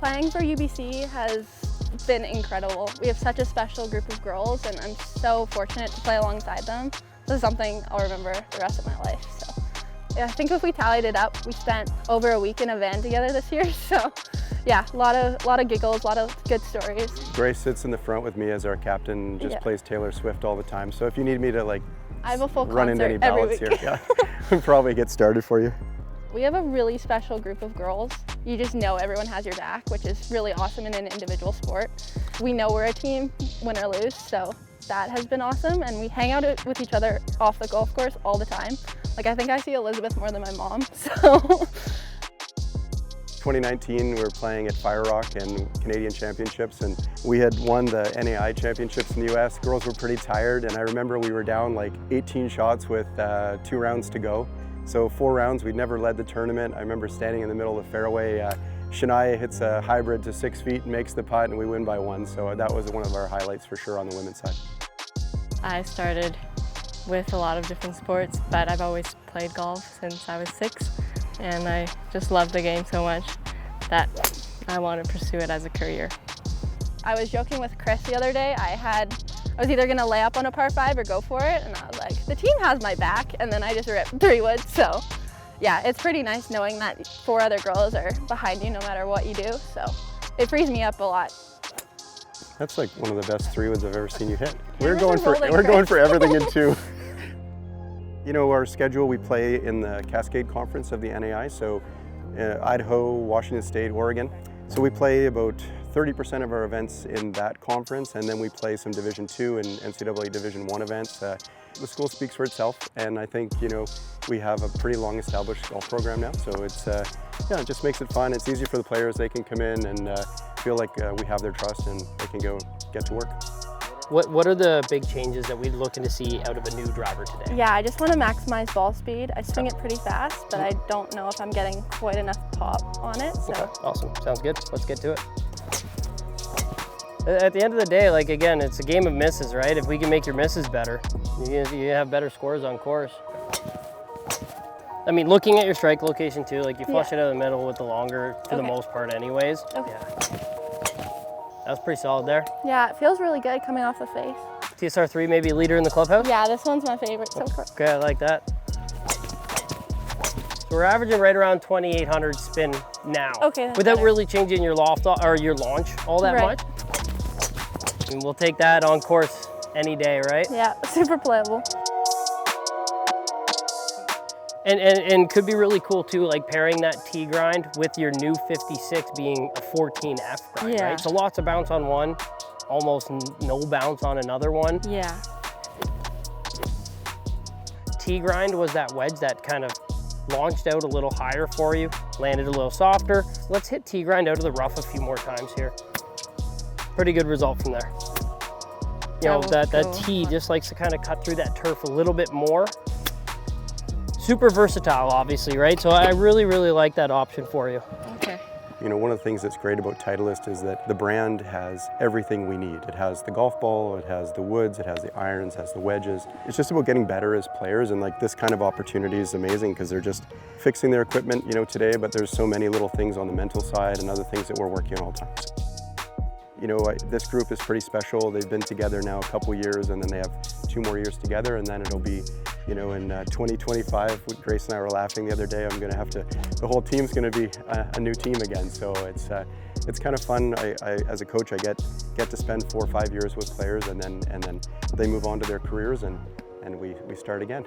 Playing for UBC has been incredible. We have such a special group of girls and I'm so fortunate to play alongside them. This is something I'll remember the rest of my life. So yeah, I think if we tallied it up, we spent over a week in a van together this year. So yeah, a lot of giggles, a lot of good stories. Grace sits in the front with me as our captain, just plays Taylor Swift all the time. So if you need me to like I have a full run into any concert ballots here, we'll probably get started for you. We have a really special group of girls. You just know everyone has your back, which is really awesome in an individual sport. We know we're a team, win or lose, so that has been awesome. And we hang out with each other off the golf course all the time. Like, I think I see Elizabeth more than my mom, so. 2019, we were playing at Fire Rock and Canadian Championships, and we had won the NAI Championships in the US. Girls were pretty tired, and I remember we were down like 18 shots with 2 rounds to go. So 4 rounds, we'd never led the tournament. I remember standing in the middle of the fairway. Shania hits a hybrid to 6 feet and makes the putt, and we win by 1. So that was one of our highlights for sure on the women's side. I started with a lot of different sports, but I've always played golf since I was 6. And I just love the game so much that I want to pursue it as a career. I was joking with Chris the other day. I was either going to lay up on a par 5 or go for it, and I was like, the team has my back, and then I just ripped 3 wood. So yeah, it's pretty nice knowing that 4 other girls are behind you no matter what you do. So it frees me up a lot. That's like one of the best 3 woods I've ever seen you hit. We're going for everything in 2. You know, our schedule, we play in the Cascade Conference of the NAI, so Idaho, Washington State, Oregon. So we play about 30% of our events in that conference, and then we play some Division II and NCAA Division I events. The school speaks for itself, and I think, you know, we have a pretty long established golf program now, so it's, yeah, it just makes it fun. It's easy for the players. They can come in and feel like we have their trust and they can go get to work. What are the big changes that we're looking to see out of a new driver today? Yeah, I just want to maximize ball speed. I swing it pretty fast, but I don't know if I'm getting quite enough pop on it. So. Okay, awesome. Sounds good. Let's get to it. At the end of the day, like, again, it's a game of misses, right? If we can make your misses better, you have better scores on course. I mean, looking at your strike location too, like you flush it out of the middle with the longer for the most part anyways. Okay. Yeah. That was pretty solid there. Yeah, it feels really good coming off the face. TSR3 maybe a leader in the clubhouse? Yeah, this one's my favorite so far. Okay, I like that. So we're averaging right around 2,800 spin now. Okay, that's without better. really changing your loft or your launch all that much. And we'll take that on course any day, right? Yeah, super playable. And could be really cool too, like pairing that T grind with your new 56 being a 14F grind, right? So lots of bounce on one, almost no bounce on another one. Yeah. T grind was that wedge that kind of launched out a little higher for you, landed a little softer. Let's hit T grind out of the rough a few more times here. Pretty good result from there. You know, that T just likes to kind of cut through that turf a little bit more. Super versatile, obviously, right? So I really, really like that option for you. Okay. You know, one of the things that's great about Titleist is that the brand has everything we need. It has the golf ball, it has the woods, it has the irons, it has the wedges. It's just about getting better as players, and like this kind of opportunity is amazing because they're just fixing their equipment, you know, today, but there's so many little things on the mental side and other things that we're working on all the time. You know, this group is pretty special. They've been together now a couple years, and then they have 2 more years together, and then it'll be, you know, in 2025, Grace and I were laughing the other day, the whole team's gonna be a new team again. So it's kind of fun. As a coach, I get to spend 4 or 5 years with players, and then they move on to their careers, and we start again.